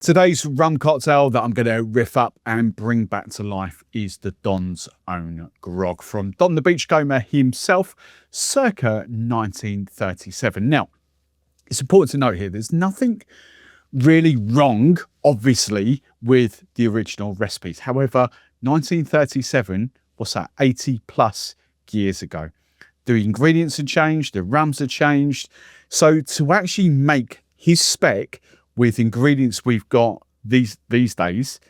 Today's rum cocktail that I'm going to riff up and bring back to life is the Don's own Grog from Don the Beachcomber himself, circa 1937. Now, it's important to note here, there's nothing really wrong, obviously, with the original recipes. However, 1937, what's that, 80 plus years ago. The ingredients have changed, the rums have changed. So to actually make his spec with ingredients we've got these days,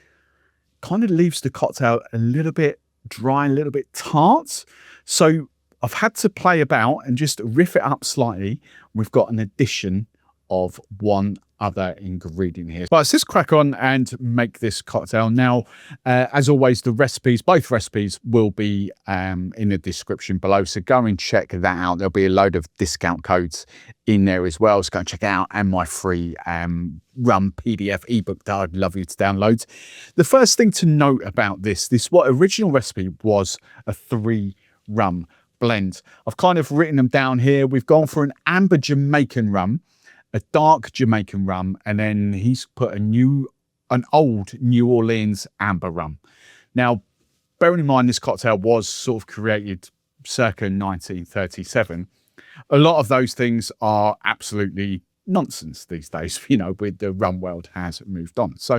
kind of leaves the cocktail a little bit dry, a little bit tart. So I've had to play about and just riff it up slightly. We've got an addition of one other ingredient here. But let's just crack on and make this cocktail. Now, as always, the recipes, both recipes will be in the description below. So go and check that out. There'll be a load of discount codes in there as well. So go and check it out, and my free rum PDF ebook that I'd love you to download. The first thing to note about this what original recipe was a 3 rum blend. I've kind of written them down here. We've gone for an amber Jamaican rum, a dark Jamaican rum, and then he's put an old New Orleans amber rum. Now, bearing in mind this cocktail was sort of created circa 1937, a lot of those things are absolutely nonsense these days, you know, with the rum world has moved on. So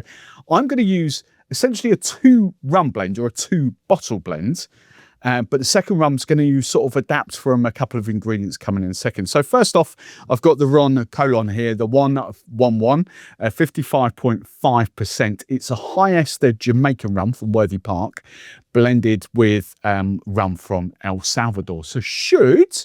I'm going to use essentially a 2 rum blend or a 2 bottle blend. But the second rum's going to sort of adapt from a couple of ingredients coming in a second. So first off, I've got the Ron Colon here, the 111, 55.5%. It's a high ester Jamaican rum from Worthy Park, blended with rum from El Salvador. So should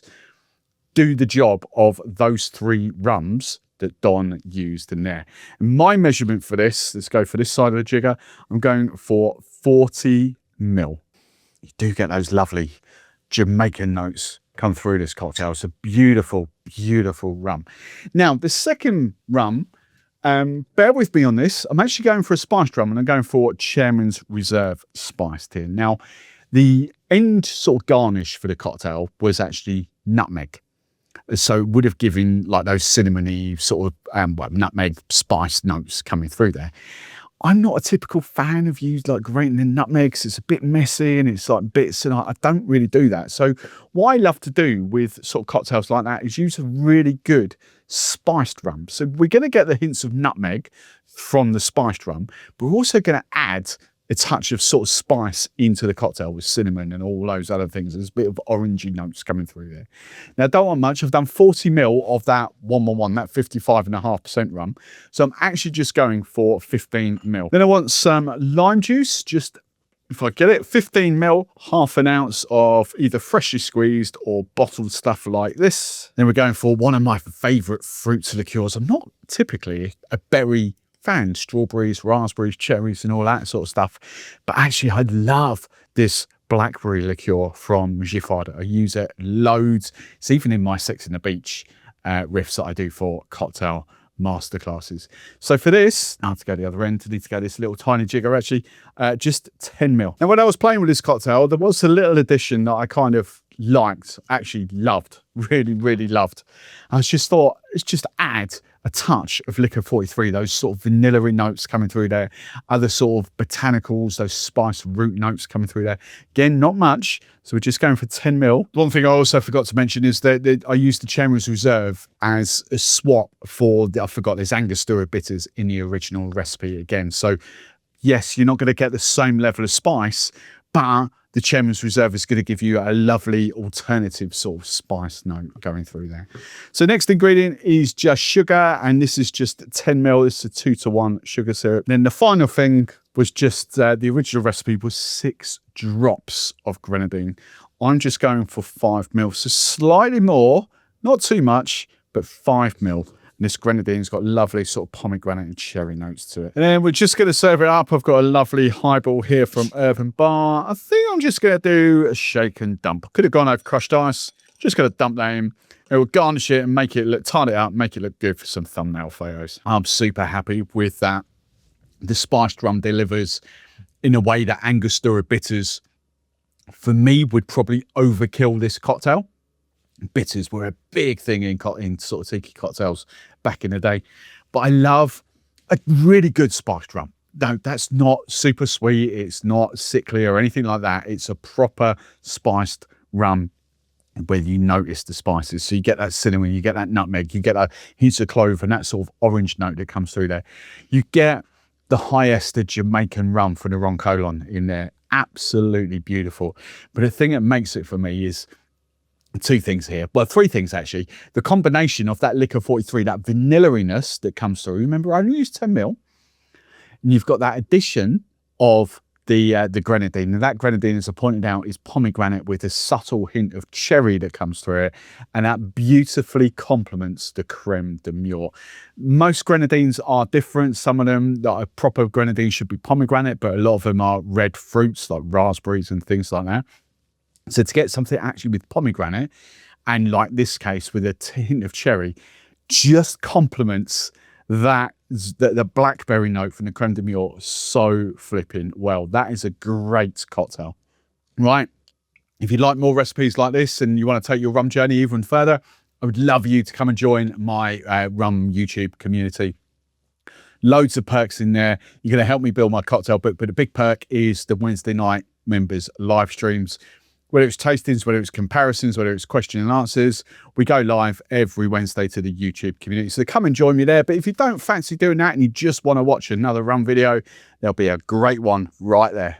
do the job of those 3 rums that Don used in there. My measurement for this, let's go for this side of the jigger, I'm going for 40 ml. You do get those lovely Jamaican notes come through this cocktail. It's a beautiful, beautiful rum. Now, the second rum, bear with me on this. I'm actually going for a spiced rum, and I'm going for Chairman's Reserve spiced here. Now, the end sort of garnish for the cocktail was actually nutmeg. So it would have given like those cinnamony sort of nutmeg spice notes coming through there. I'm not a typical fan of like grating the nutmegs. It's a bit messy and it's like bits, and I don't really do that. So what I love to do with sort of cocktails like that is use a really good spiced rum. So we're going to get the hints of nutmeg from the spiced rum, but we're also going to add a touch of sort of spice into the cocktail with cinnamon and all those other things. There's a bit of orangey notes coming through there. Now, I don't want much. I've done 40 ml of that 111, that 55.5% rum. So I'm actually just going for 15 ml. Then I want some lime juice, just, if I get it, 15 ml, half an ounce of either freshly squeezed or bottled stuff like this. Then we're going for one of my favorite fruits liqueurs. I'm not typically a berry fan, strawberries, raspberries, cherries, and all that sort of stuff. But actually, I love this blackberry liqueur from Giffard. I use it loads. It's even in my Sex on the Beach riffs that I do for cocktail masterclasses. So for this, I have to go to the other end. I need to go this little tiny jigger, actually, just 10 ml. Now, when I was playing with this cocktail, there was a little addition that I kind of liked, actually loved, really, really loved. I just thought, let's just add a touch of liqueur 43, those sort of vanilla notes coming through there, other sort of botanicals, those spiced root notes coming through there. Again, not much, so we're just going for 10 ml. One thing I also forgot to mention is that I used the Chairman's Reserve as a swap for, I forgot, there's Angostura bitters in the original recipe again. So yes, you're not going to get the same level of spice, but the Chairman's Reserve is going to give you a lovely alternative sort of spice note going through there. So next ingredient is just sugar, and this is just 10 ml. This is a 2-to-1 sugar syrup. Then the final thing was just the original recipe was 6 drops of grenadine. I'm just going for 5 ml, so slightly more, not too much, but 5 ml. And this grenadine's got lovely sort of pomegranate and cherry notes to it. And then we're just going to serve it up. I've got a lovely highball here from Urban Bar. I think I'm just going to do a shake and dump. Could have gone over crushed ice. Just going to dump that in. It will garnish it and make it look, tart it up, make it look good for some thumbnail photos. I'm super happy with that. The spiced rum delivers in a way that Angostura bitters, for me, would probably overkill this cocktail. Bitters were a big thing in sort of tiki cocktails back in the day. But I love A really good spiced rum. No, that's not super sweet. It's not sickly or anything like that. It's a proper spiced rum where you notice the spices. So you get that cinnamon, you get that nutmeg, you get that hints of clove and that sort of orange note that comes through there. You get the high ester Jamaican rum from the Ron Colon in there. Absolutely beautiful. But the thing that makes it for me is two things here. Well, three things actually. The combination of that liqueur 43, that vanilla-iness that comes through. Remember, I only used 10 mil. And you've got that addition of the grenadine. And that grenadine, as I pointed out, is pomegranate with a subtle hint of cherry that comes through it. And that beautifully complements the creme de mure. Most grenadines are different. Some of them, that a proper grenadine should be pomegranate, but a lot of them are red fruits like raspberries and things like that. So to get something actually with pomegranate, and like this case with a hint of cherry, just complements that the blackberry note from the creme de mure so flipping well. That is a great cocktail, right? If you'd like more recipes like this and you want to take your rum journey even further, I would love you to come and join my rum YouTube community. Loads of perks in there. You're going to help me build my cocktail book, but the big perk is the Wednesday night members live streams. Whether it's tastings, whether it's comparisons, whether it's question and answers, we go live every Wednesday to the YouTube community. So come and join me there. But if you don't fancy doing that and you just want to watch another rum video, there'll be a great one right there.